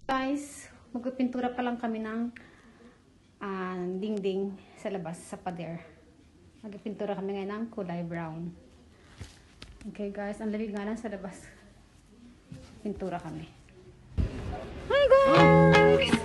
Guys, magpipintura pa lang kami ng dingding sa labas, sa pader. Magpipintura kami ngayon ng kulay brown. Okay guys, ang lamig nga lang sa labas. Pintura kami. Hi guys!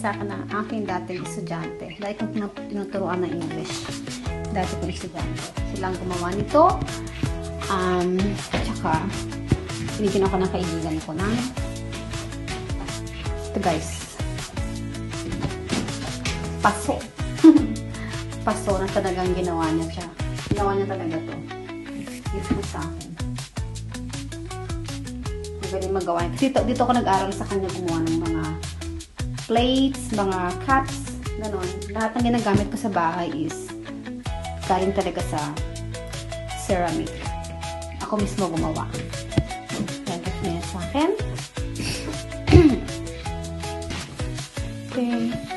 Sa akin ng aking dating estudyante. Dahil kong tinuturuan ng English. Dati kong estudyante. Silang gumawa nito. Tsaka, binigyan ako ng kaibigan ko ng ito guys. Paso. Paso na talagang ginawa niya siya. Ginawa niya talaga to. Dito sa akin. Magaling magawa. Dito ako nag-aral sa kanya gumawa ng mga plates, mga cups, ganon. Lahat ng ginagamit ko sa bahay is galing talaga sa ceramic. Ako mismo gumawa. Yan, gift niya sa akin. Okay.